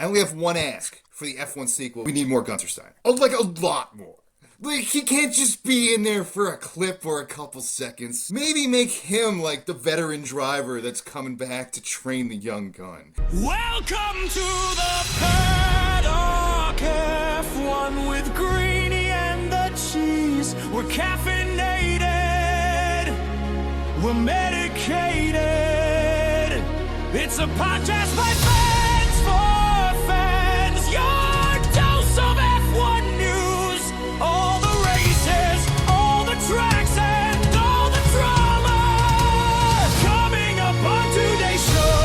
I only have one ask for the F1 sequel. We need more Gunter Steiner. Oh, like a lot more. Like, he can't just be in there for a clip or a couple seconds. Maybe make him like the veteran driver that's coming back to train the young gun. Welcome to the paddock, F1 with Greeny and the cheese. We're caffeinated, we're medicated. It's a podcast by fans for fans. Your dose of F1 news. All the races, all the tracks, and all the drama. Coming up on today's show.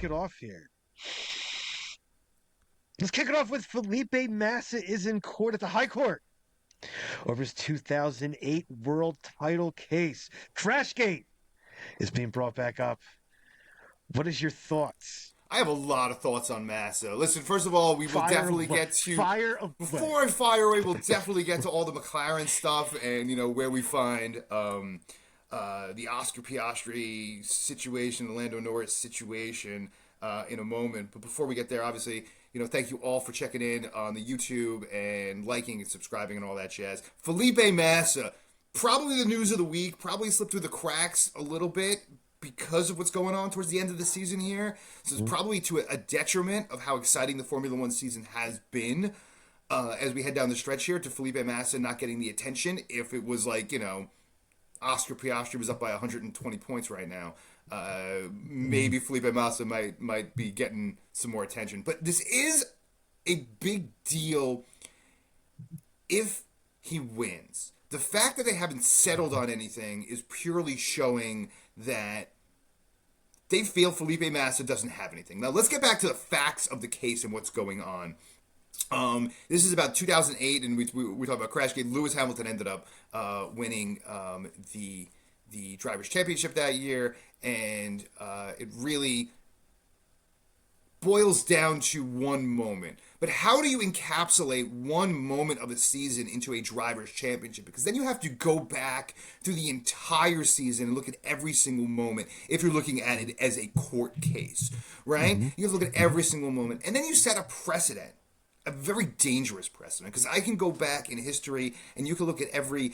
It off here. Let's kick it off with Felipe Massa is in court at the High Court over his 2008 world title case. Crashgate is being brought back up. What is your thoughts? I have a lot of thoughts on Massa. Listen, first of all, we will definitely get to before I fire away. We'll definitely get to all the McLaren stuff and where we find the Oscar Piastri situation, the Lando Norris situation in a moment. But before we get there, obviously, thank you all for checking in on the YouTube and liking and subscribing and all that jazz. Felipe Massa, probably the news of the week, probably slipped through the cracks a little bit because of what's going on towards the end of the season here. So it's probably to a detriment of how exciting the Formula One season has been as we head down the stretch here, to Felipe Massa not getting the attention. If it was like, Oscar Piastri was up by 120 points right now, maybe Felipe Massa might be getting some more attention. But this is a big deal if he wins. The fact that they haven't settled on anything is purely showing that they feel Felipe Massa doesn't have anything. Now, let's get back to the facts of the case and what's going on. This is about 2008, and we talk about Crashgate. Lewis Hamilton ended up winning the Drivers' Championship that year, and it really boils down to one moment. But how do you encapsulate one moment of a season into a Drivers' Championship? Because then you have to go back through the entire season and look at every single moment if you're looking at it as a court case, right? Mm-hmm. You have to look at every single moment. And then you set a precedent. A very dangerous precedent, because I can go back in history and you can look at every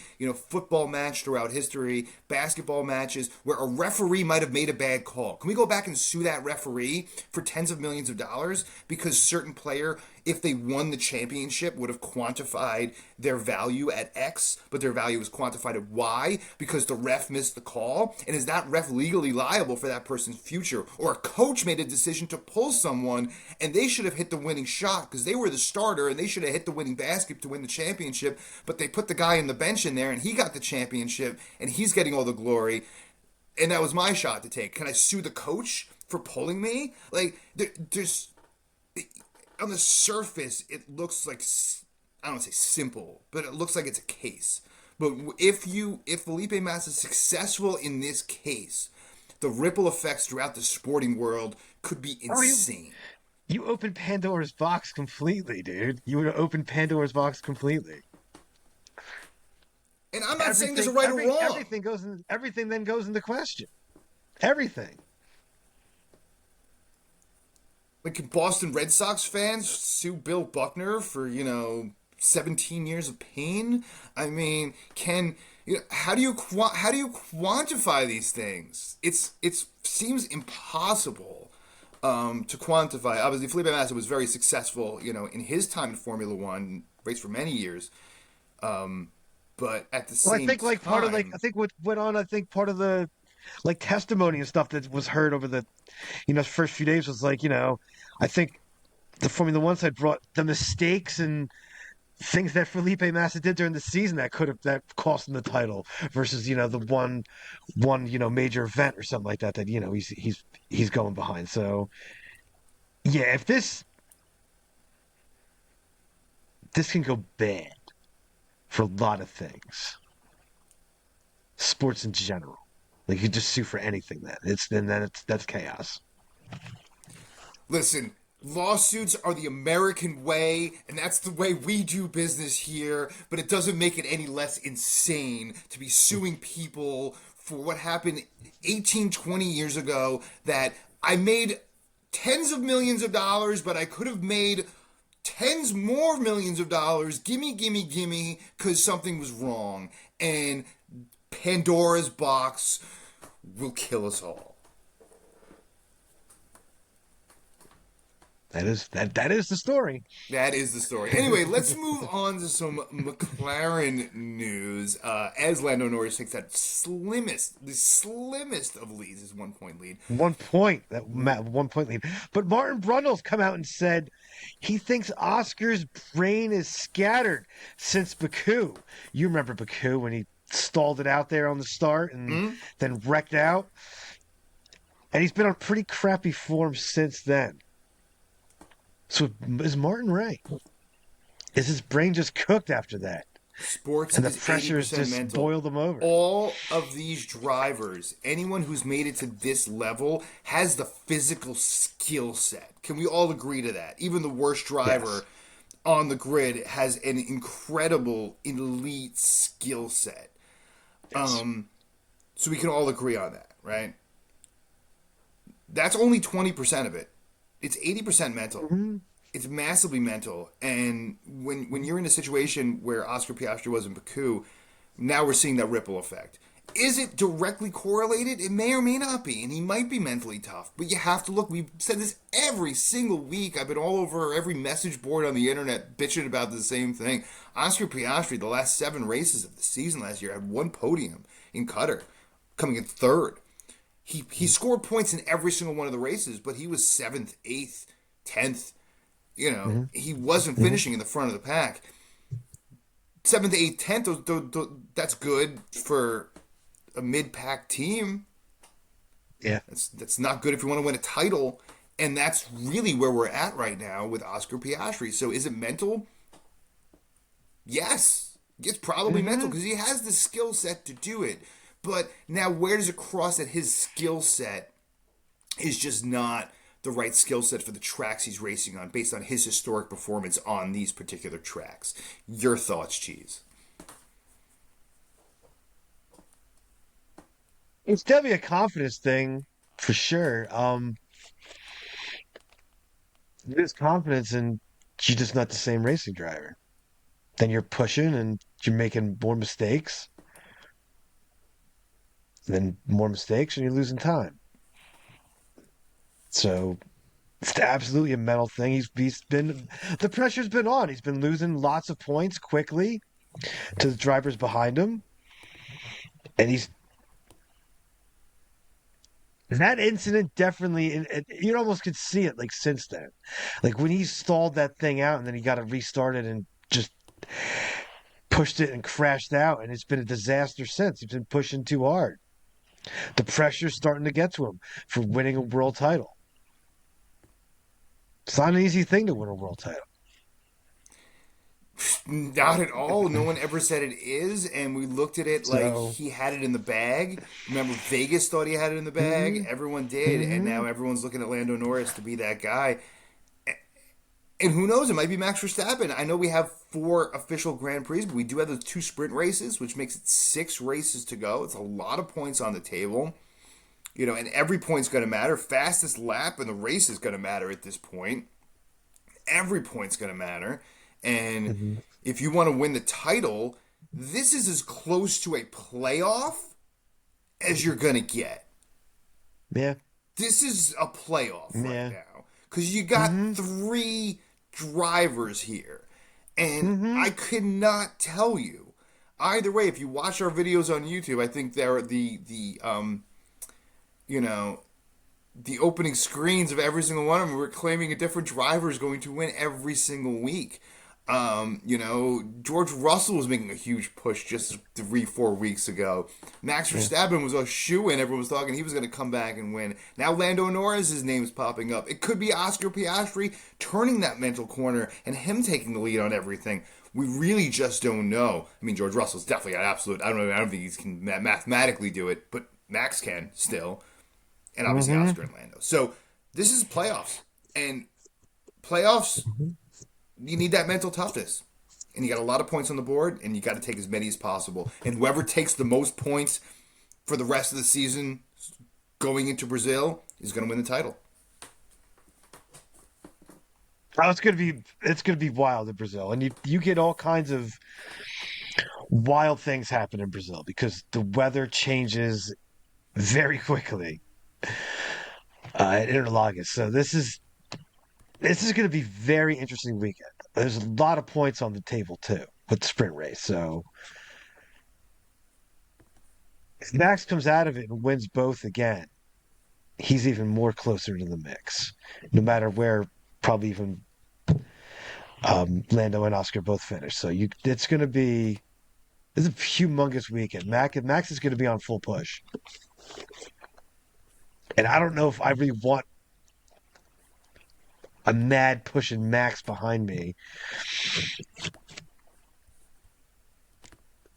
football match throughout history, basketball matches where a referee might have made a bad call. Can we go back and sue that referee for tens of millions of dollars because certain player, if they won the championship, would have quantified their value at X, but their value was quantified at Y because the ref missed the call? And is that ref legally liable for that person's future? Or a coach made a decision to pull someone and they should have hit the winning shot because they were the starter and they should have hit the winning basket to win the championship, but they put the guy on the bench in there and he got the championship and he's getting all the glory, and that was my shot to take. Can I sue the coach for pulling me? Like, there's on the surface, it looks like, I don't want to say simple, but it looks like it's a case. But if Felipe Massa is successful in this case, the ripple effects throughout the sporting world could be insane. You opened Pandora's box completely, dude. You would have opened Pandora's box completely. And I'm not saying there's a right or wrong. Everything then goes into question. Everything. Like, can Boston Red Sox fans sue Bill Buckner for, 17 years of pain? I mean, how do you quantify these things? It seems impossible to quantify. Obviously, Felipe Massa was very successful, in his time in Formula One, raced for many years. But at the same time, part of what went on, part of the testimony and stuff that was heard over the, first few days was I think the Formula One side brought the mistakes and things that Felipe Massa did during the season that cost him the title versus the one major event or something like that he's going behind. So yeah, if this can go bad for a lot of things, sports in general. Like you could just sue for anything. That's chaos. Listen, lawsuits are the American way, and that's the way we do business here, but it doesn't make it any less insane to be suing people for what happened 18, 20 years ago that I made tens of millions of dollars, but I could have made tens more millions of dollars. Gimme, because something was wrong. And Pandora's box will kill us all. That is the story. That is the story. Anyway, let's move on to some McLaren news. As Lando Norris takes that the slimmest of leads, his 1 point lead. 1 point, that 1 point lead. But Martin Brundle's come out and said he thinks Oscar's brain is scattered since Baku. You remember Baku when he stalled it out there on the start and then wrecked out? And he's been on pretty crappy form since then. So is Martin right? Is his brain just cooked after that? Sports and the is pressures just mental. boiled them over. All of these drivers, anyone who's made it to this level, has the physical skill set. Can we all agree to that? Even the worst driver on the grid has an incredible elite skill set. Yes. So we can all agree on that, right? That's only 20% of it. It's 80% mental. Mm-hmm. It's massively mental. And when you're in a situation where Oscar Piastri was in Baku, now we're seeing that ripple effect. Is it directly correlated? It may or may not be, and he might be mentally tough. But you have to look. We've said this every single week. I've been all over every message board on the internet bitching about the same thing. Oscar Piastri, the last 7 races of the season last year, had 1 podium in Qatar, coming in 3rd. He scored points in every single one of the races, but he was 7th, 8th, 10th. He wasn't finishing in the front of the pack. 7th, 8th, 10th, that's good for a mid-pack team. Yeah. That's not good if you want to win a title, and that's really where we're at right now with Oscar Piastri. So is it mental? Yes. It's probably mental because he has the skill set to do it. But now where does it cross that his skill set is just not the right skill set for the tracks he's racing on based on his historic performance on these particular tracks? Your thoughts, Cheese? It's definitely a confidence thing for sure. There's confidence and you're just not the same racing driver. Then you're pushing and you're making more mistakes. Then more mistakes and you're losing time. So it's absolutely a mental thing. He's been, the pressure's been on. He's been losing lots of points quickly to the drivers behind him. And that incident definitely, you almost could see it like since then. Like when he stalled that thing out and then he got to restart it and just pushed it and crashed out. And it's been a disaster since. He's been pushing too hard. The pressure's starting to get to him for winning a world title. It's not an easy thing to win a world title. Not at all. No one ever said it is, and we looked at it like he had it in the bag. Remember, Vegas thought he had it in the bag. Mm-hmm. Everyone did, and now everyone's looking at Lando Norris to be that guy. And who knows? It might be Max Verstappen. I know we have 4 official Grand Prix, but we do have those 2 sprint races, which makes it 6 races to go. It's a lot of points on the table. And every point's going to matter. Fastest lap in the race is going to matter at this point. Every point's going to matter. And if you want to win the title, this is as close to a playoff as you're going to get. Yeah. This is a playoff right now. Because you got 3 drivers here. And I could not tell you. Either way, if you watch our videos on YouTube, I think they're the opening screens of every single one of them were claiming a different driver is going to win every single week. George Russell was making a huge push just 3-4 weeks ago. Max Verstappen was a shoe-in. Everyone was talking he was going to come back and win. Now Lando Norris' name's popping up. It could be Oscar Piastri turning that mental corner and him taking the lead on everything. We really just don't know. I mean, George Russell's definitely got absolute. I don't think he can mathematically do it, but Max can still, and obviously Oscar and Lando. So this is playoffs, and playoffs. You need that mental toughness. And you got a lot of points on the board, and you got to take as many as possible. And whoever takes the most points for the rest of the season going into Brazil is going to win the title. Oh, it's gonna be wild in Brazil, and you get all kinds of wild things happen in Brazil because the weather changes very quickly at Interlagos. So this is going to be very interesting weekend. There's a lot of points on the table too with the sprint race. So if Max comes out of it and wins both again, he's even more closer to the mix. No matter where, probably even Lando and Oscar both finish. So it's going to be it's a humongous weekend. Max is going to be on full push, and I don't know if I really want a mad pushing Max behind me.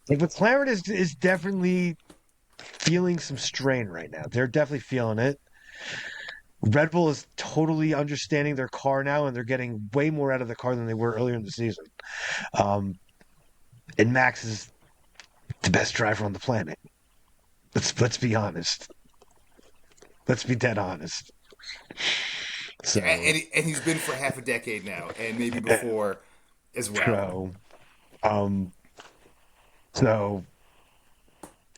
Like McLaren is definitely feeling some strain right now. They're definitely feeling it. Red Bull is totally understanding their car now, and they're getting way more out of the car than they were earlier in the season. And Max is the best driver on the planet. Let's be honest. Let's be dead honest. So, and he's been for half a decade now, and maybe before as well. So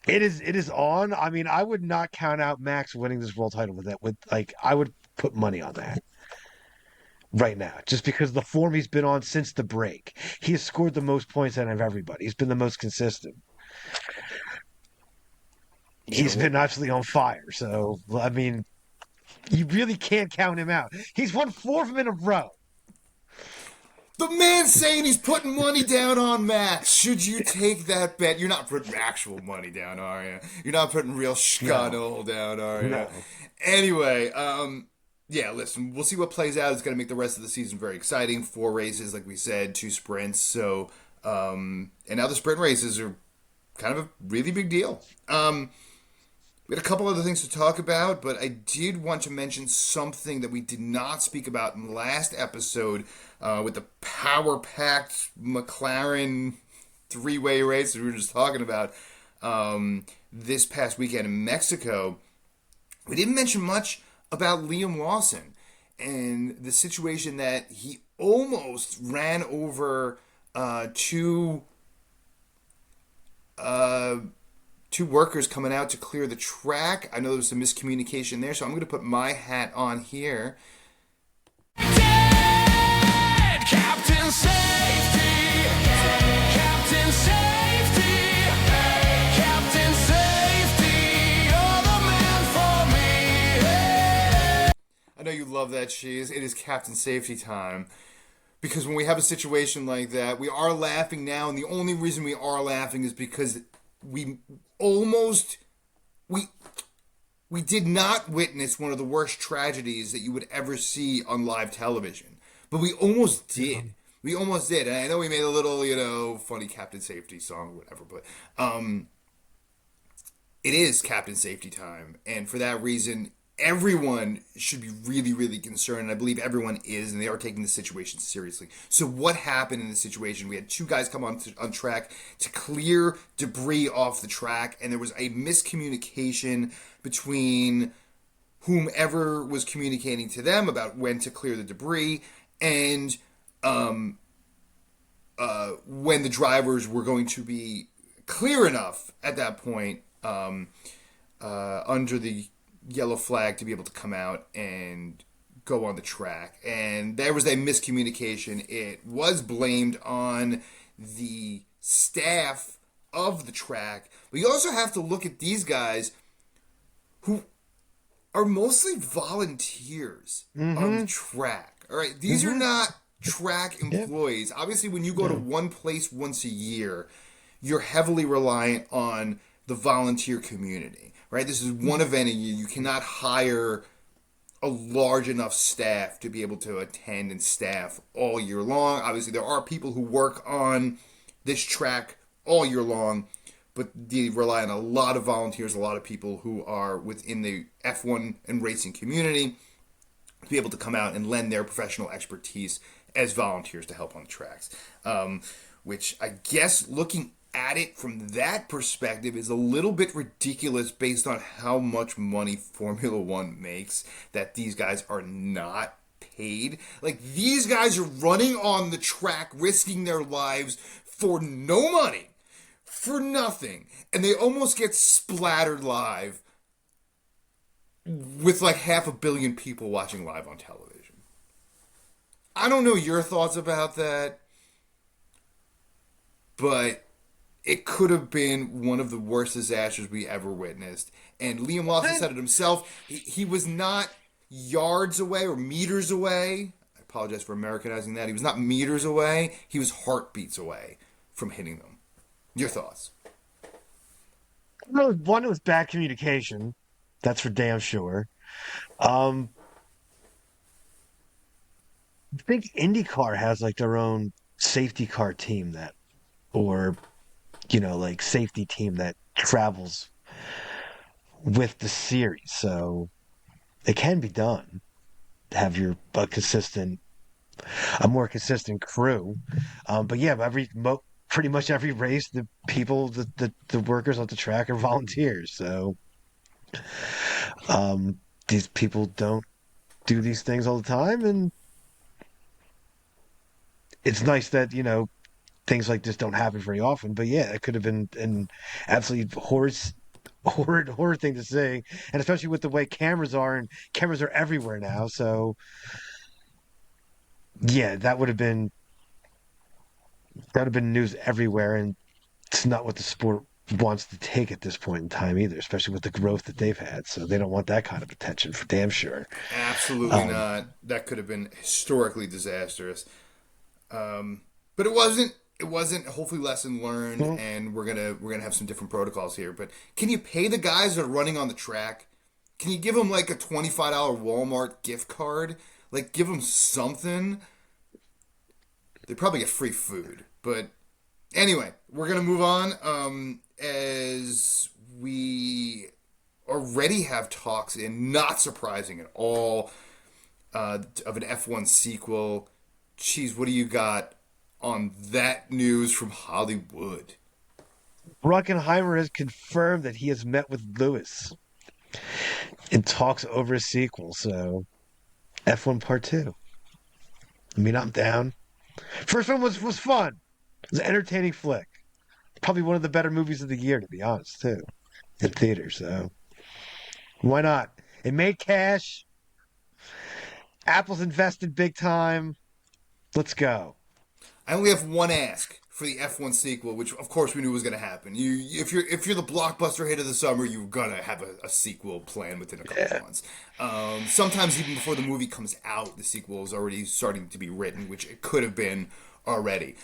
it is on. I mean, I would not count out Max winning this world title with that. I would put money on that right now, just because the form he's been on since the break. He has scored the most points out of everybody. He's been the most consistent. He's been absolutely on fire. So I mean, you really can't count him out. He's won 4 of them in a row. The man's saying he's putting money down on Max. Should you take that bet? You're not putting actual money down, are you? You're not putting real scuttle down, are you? No. Anyway, yeah, listen, we'll see what plays out. It's going to make the rest of the season very exciting. 4 races, like we said, 2 sprints. So, and now the sprint races are kind of a really big deal. We had a couple other things to talk about, but I did want to mention something that we did not speak about in the last episode with the power-packed McLaren 3-way race that we were just talking about this past weekend in Mexico. We didn't mention much about Liam Lawson and the situation that he almost ran over two workers coming out to clear the track. I know there was some miscommunication there, so I'm going to put my hat on here. Dead Captain Safety, Captain Safety, Captain Safety, you're the man for me. I know you love that, Cheese. It is Captain Safety time. Because when we have a situation like that, we are laughing now, and the only reason we are laughing is because we did not witness one of the worst tragedies that you would ever see on live television. But we almost did. We almost did. And I know we made a little, funny Captain Safety song or whatever, but it is Captain Safety time. And for that reason, everyone should be really, really concerned. And I believe everyone is, and they are taking the situation seriously. So what happened in this situation? We had 2 guys come on track to clear debris off the track, and there was a miscommunication between whomever was communicating to them about when to clear the debris and when the drivers were going to be clear enough at that point under the yellow flag to be able to come out and go on the track. And there was a miscommunication. It was blamed on the staff of the track. But you also have to look at these guys who are mostly volunteers on the Mm-hmm. track. All right, these are Mm-hmm. not track Yeah. employees. Obviously, when you go to No. one place once a year, you're heavily reliant on the volunteer community, right? This is one event a year. You cannot hire a large enough staff to be able to attend and staff all year long. Obviously, there are people who work on this track all year long, but they rely on a lot of volunteers, a lot of people who are within the F1 and racing community to be able to come out and lend their professional expertise as volunteers to help on the tracks. Which I guess looking at it from that perspective is a little bit ridiculous based on how much money Formula One makes that these guys are not paid. Like, these guys are running on the track, risking their lives for no money, for nothing, and they almost get splattered live with like 500 million people watching live on television. I don't know your thoughts about that, but it could have been one of the worst disasters we ever witnessed. And Liam Lawson said it himself. He was not yards away or meters away. I apologize for Americanizing that. He was not meters away. He was heartbeats away from hitting them. Your thoughts? Well, one, it was bad communication. That's for damn sure. Um, I think IndyCar has like their own safety car team that, or like safety team that travels with the series. So it can be done. Have your a more consistent crew. But yeah, pretty much every race, the people, the workers on the track are volunteers. So these people don't do these things all the time, and it's nice that things like this don't happen very often. But yeah, it could have been an absolutely horrid thing to say, and especially with the way cameras are, and cameras are everywhere now. So yeah, that would have been news everywhere, and it's not what the sport wants to take at this point in time either, especially with the growth that they've had. So they don't want that kind of attention for damn sure. Absolutely Um, not. That could have been historically disastrous. But it wasn't. It wasn't. Hopefully, lesson learned, well, and we're gonna have some different protocols here. But can you pay the guys that are running on the track? Can you give them like a $25 Walmart gift card? Like, give them something. They probably get free food. But anyway, we're gonna move on. As we already have talks in, not surprising at all, of an F1 sequel. Geez, what do you got on that news from Hollywood? Bruckenheimer has confirmed that he has met with Lewis in talks over a sequel. So F1 Part 2. I mean, I'm down. First one was fun. It was an entertaining flick. Probably one of the better movies of the year, to be honest, too, in theaters. So why not? It made cash. Apple's invested big time. Let's go. I only have one ask for the F1 sequel, which of course we knew was going to happen. If you're the blockbuster hit of the summer, you're gonna have a sequel planned within a couple of months. Sometimes even before the movie comes out, the sequel is already starting to be written, which it could have been already.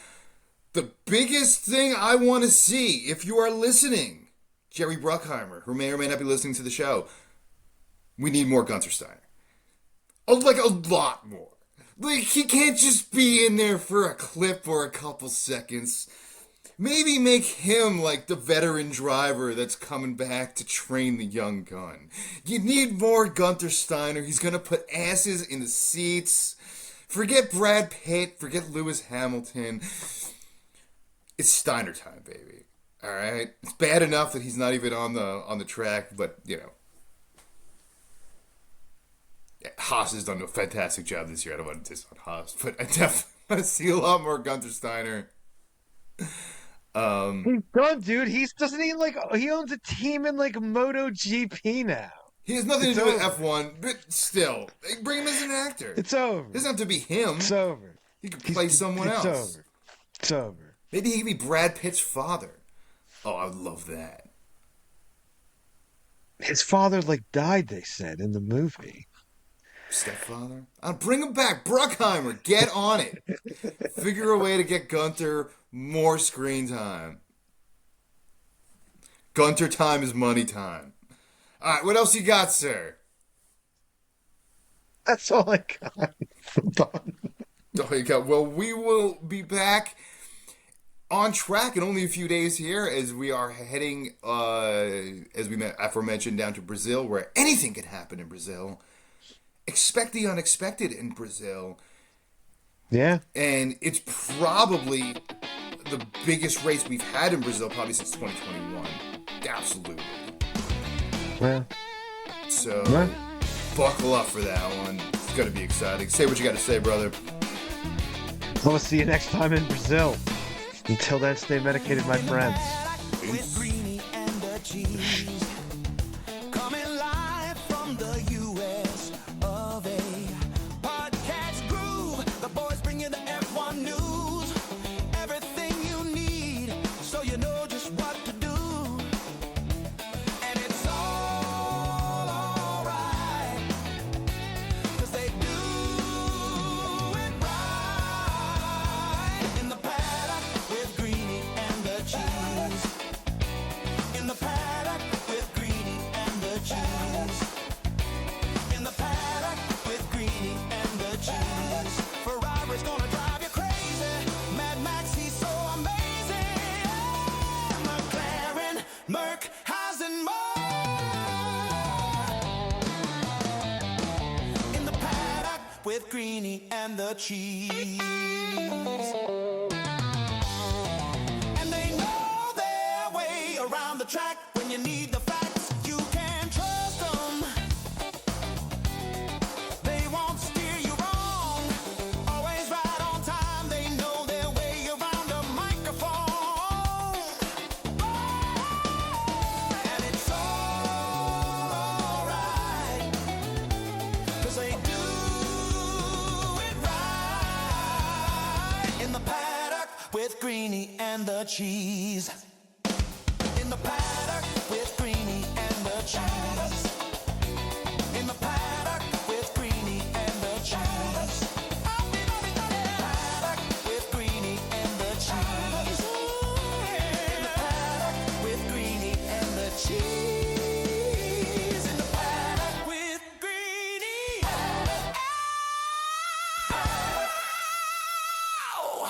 The biggest thing I want to see, if you are listening, Jerry Bruckheimer, who may or may not be listening to the show, we need more Gunther Steiner. Like a lot more. Like, he can't just be in there for a clip or a couple seconds. Maybe make him like the veteran driver that's coming back to train the young gun. You need more Gunther Steiner. He's gonna put asses in the seats. Forget Brad Pitt. Forget Lewis Hamilton. It's Steiner time, baby. All right. It's bad enough that he's not even on the track, but Haas has done a fantastic job this year. I don't want to diss on Haas, but I definitely want to see a lot more Gunther Steiner. He's done, dude. He owns a team in like MotoGP now. He has nothing It's to do with over. F1, but still, bring him as an actor. It's over. It doesn't have to be him. It's over. He could play someone It's else. over. It's over. Maybe he could be Brad Pitt's father. Oh, I would love that. His father died, they said, in the movie. Stepfather? I'll bring him back. Bruckheimer, get on it. Figure a way to get Gunther more screen time. Gunter time is money time. All right, what else you got, sir? That's all I got. Oh, you got. Well, we will be back on track in only a few days here as we are heading, as we aforementioned, down to Brazil, where anything can happen in Brazil. Expect the unexpected in Brazil. Yeah. And it's probably the biggest race we've had in Brazil probably since 2021. Absolutely. Well. So, buckle up for that one. It's going to be exciting. Say what you got to say, brother. We'll see you next time in Brazil. Until then, stay medicated, my friends. Peace. Coming live from the US of A. Podcast Groove. The boys bring you the F1 news. Everything you need, so you know just what to do. And it's all alright, 'cause they do it right. In the paddock with Greeny and the cheese. In the paddock with Greeny and the cheese. In the paddock with Greeny and the cheese. Ferrari's gonna drive you crazy. Mad Max, he's so amazing. McLaren, Merc, and more. In the paddock with Greeny and the cheese. And they know their way around the track. When you need the facts, you can trust them. They won't steer you wrong. Always right on time. They know their way around a microphone. And it's all right, 'cause they do it right. In the paddock with Greeny and the cheese. In the paddock with Greeny and the cheese. In the paddock with Greeny and the cheese. Paddock with Greeny and the cheese. In the paddock with Greeny and the cheese. In the paddock with Greeny. Ow!